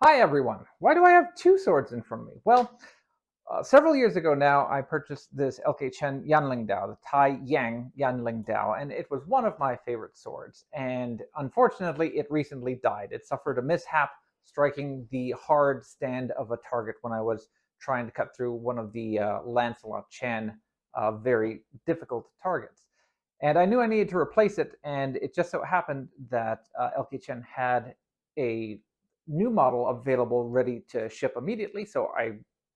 Hi everyone! Why do I have two swords in front of me? Well, several years ago now, I purchased this Chen Yanlingdao, the Tai Yang Yanlingdao, and it was one of my favorite swords. And unfortunately, it recently died. It suffered a mishap striking the hard stand of a target when I was trying to cut through one of the Lancelot Chen very difficult targets. And I knew I needed to replace it, and it just so happened that Chen had a new model available ready to ship immediately. So I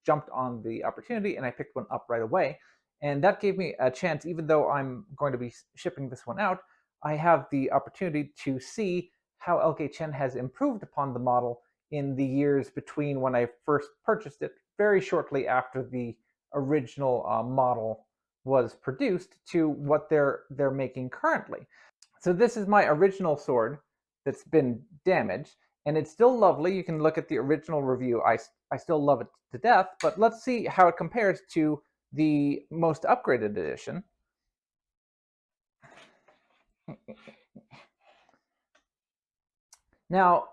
jumped on the opportunity and I picked one up right away. And that gave me a chance, even though I'm going to be shipping this one out, I have the opportunity to see how LK Chen has improved upon the model in the years between when I first purchased it, very shortly after the original model was produced, to what they're making currently. So this is my original sword that's been damaged, and it's still lovely. You can look at the original review. I still love it to death, but let's see how it compares to the most upgraded edition. Now,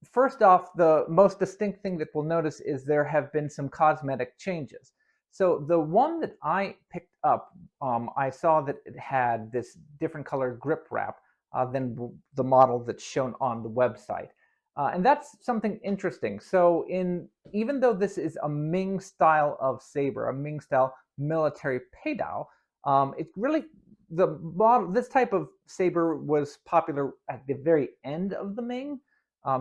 first off, the most distinct thing that we'll notice is there have been some cosmetic changes. So the one that I picked up, I saw that it had this different colored grip wrap than the model that's shown on the website. And that's something interesting. So even though this is a Ming style of saber, a Ming style military peidao, it really this type of saber was popular at the very end of the Ming.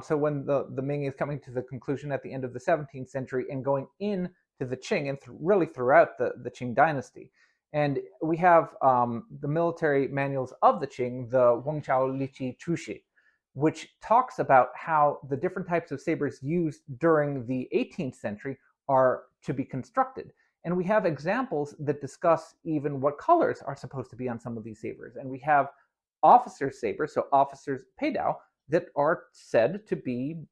So when the Ming is coming to the conclusion at the end of the 17th century and going into the Qing and really throughout the Qing dynasty. And we have the military manuals of the Qing, the Wengchao Liqi Chushi, which talks about how the different types of sabers used during the 18th century are to be constructed. And we have examples that discuss even what colors are supposed to be on some of these sabers. And we have officers' sabers, so officers' peidao, that are said to be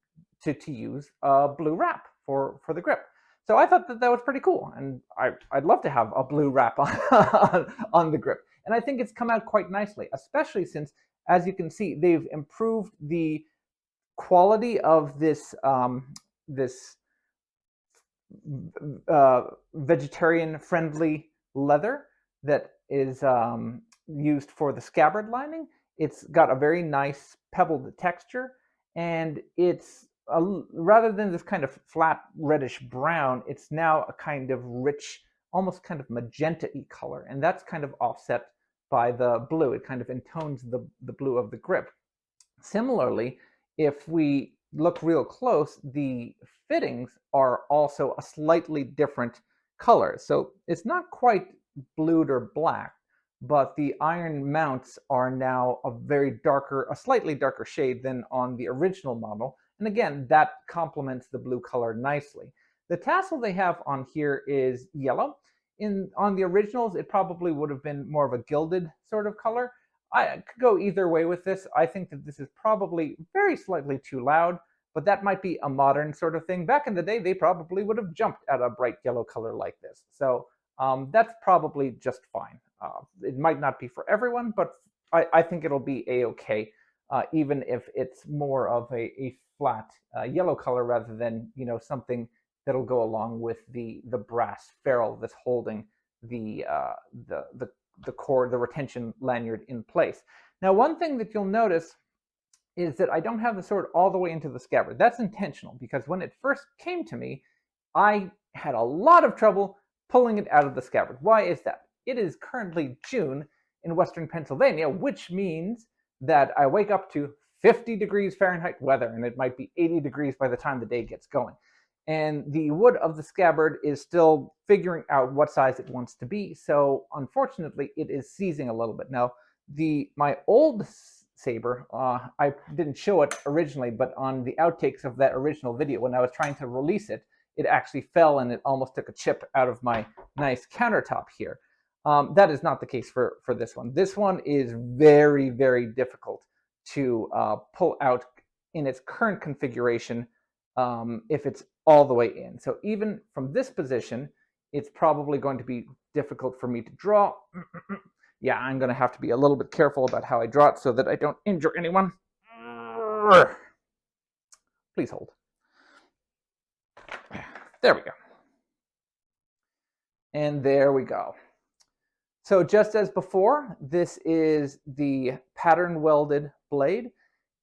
to use a blue wrap for the grip. So I thought that was pretty cool, and I'd love to have a blue wrap on the grip. And I think it's come out quite nicely, especially since, as you can see, they've improved the quality of this vegetarian-friendly leather that is used for the scabbard lining. It's got a very nice pebbled texture, and it's rather than this kind of flat reddish brown, it's now a kind of rich, almost kind of magenta-y color, and that's kind of offset by the blue. It kind of intones the blue of the grip. Similarly, if we look real close, the fittings are also a slightly different color. So it's not quite blued or black, but the iron mounts are now a slightly darker shade than on the original model. And again, that complements the blue color nicely. The tassel they have on here is yellow. On the originals, it probably would have been more of a gilded sort of color. I could go either way with this. I think that this is probably very slightly too loud, but that might be a modern sort of thing. Back in the day, they probably would have jumped at a bright yellow color like this. So that's probably just fine. It might not be for everyone, but I think it'll be a-okay, even if it's more of a flat yellow color rather than something that'll go along with the brass ferrule that's holding the cord, the retention lanyard in place. Now, one thing that you'll notice is that I don't have the sword all the way into the scabbard. That's intentional, because when it first came to me, I had a lot of trouble pulling it out of the scabbard. Why is that? It is currently June in Western Pennsylvania, which means that I wake up to 50 degrees Fahrenheit weather, and it might be 80 degrees by the time the day gets going. And the wood of the scabbard is still figuring out what size it wants to be, so unfortunately it is seizing a little bit. Now, my old saber, I didn't show it originally, but on the outtakes of that original video, when I was trying to release it, it actually fell and it almost took a chip out of my nice countertop here. That is not the case for this one. This one is very, very difficult to pull out in its current configuration if it's all the way in. So even from this position, it's probably going to be difficult for me to draw. Yeah, I'm going to have to be a little bit careful about how I draw it so that I don't injure anyone. Please hold. There we go. And there we go. So just as before, this is the pattern welded blade,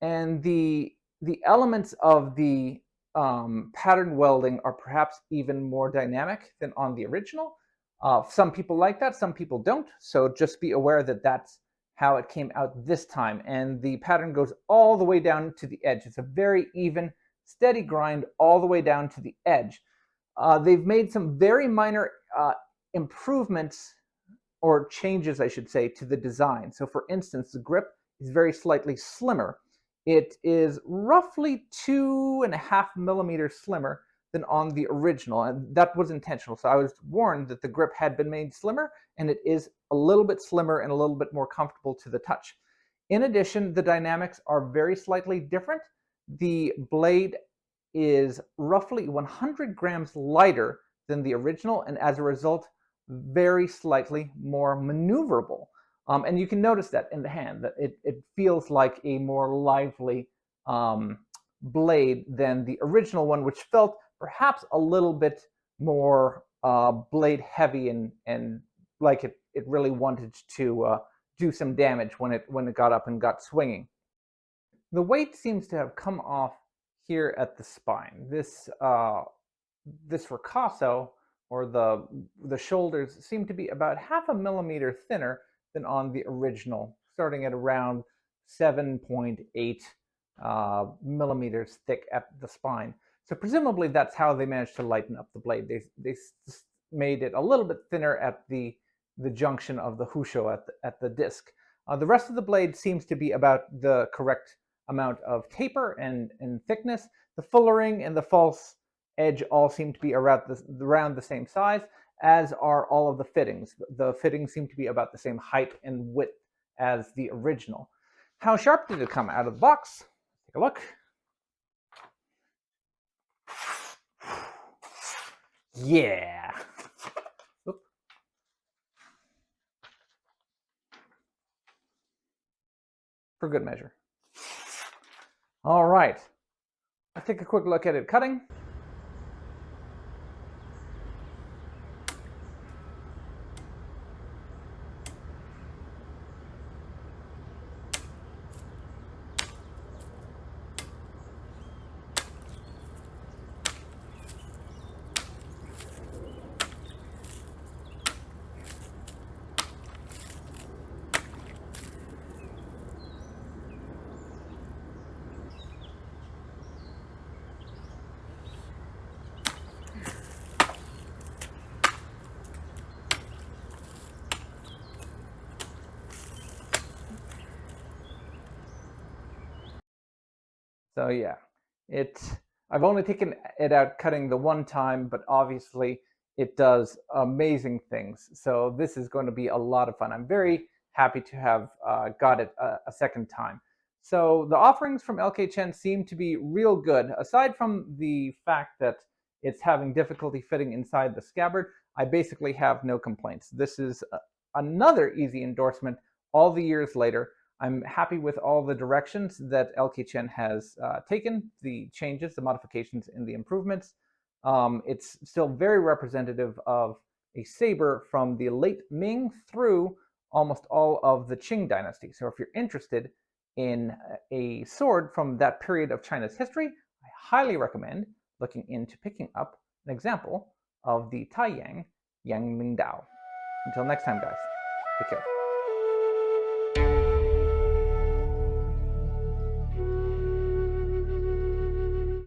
and the elements of the pattern welding are perhaps even more dynamic than on the original. Some people like that, some people don't. So just be aware that that's how it came out this time. And the pattern goes all the way down to the edge. It's a very even, steady grind all the way down to the edge. They've made some very minor improvements, or changes, I should say, to the design. So for instance, the grip is very slightly slimmer. It is roughly 2.5 millimeters slimmer than on the original, and that was intentional. So I was warned that the grip had been made slimmer, and it is a little bit slimmer and a little bit more comfortable to the touch. In addition, the dynamics are very slightly different. The blade is roughly 100 grams lighter than the original, and as a result, very slightly more maneuverable. And you can notice that in the hand, that it feels like a more lively blade than the original one, which felt perhaps a little bit more blade heavy and like it really wanted to do some damage when it got up and got swinging. The weight seems to have come off here at the spine. This ricasso, or the shoulders, seem to be about 0.5 millimeter thinner than on the original, starting at around 7.8 millimeters thick at the spine. So presumably that's how they managed to lighten up the blade. They made it a little bit thinner at the junction of the husho at the disc. The rest of the blade seems to be about the correct amount of taper and thickness. The fullering and the false edge all seem to be around the same size, as are all of the fittings. The fittings seem to be about the same height and width as the original. How sharp did it come out of the box? Take a look. Yeah. Oop. For good measure. All right. Let's take a quick look at it cutting. So yeah, I've only taken it out cutting the one time, but obviously it does amazing things. So this is going to be a lot of fun. I'm very happy to have got it a second time. So the offerings from LK Chen seem to be real good. Aside from the fact that it's having difficulty fitting inside the scabbard, I basically have no complaints. This is another easy endorsement all the years later. I'm happy with all the directions that LK Chen has taken, the changes, the modifications, and the improvements. It's still very representative of a saber from the late Ming through almost all of the Qing dynasty. So if you're interested in a sword from that period of China's history, I highly recommend looking into picking up an example of the Taiyang Yanlingdao. Until next time, guys, take care.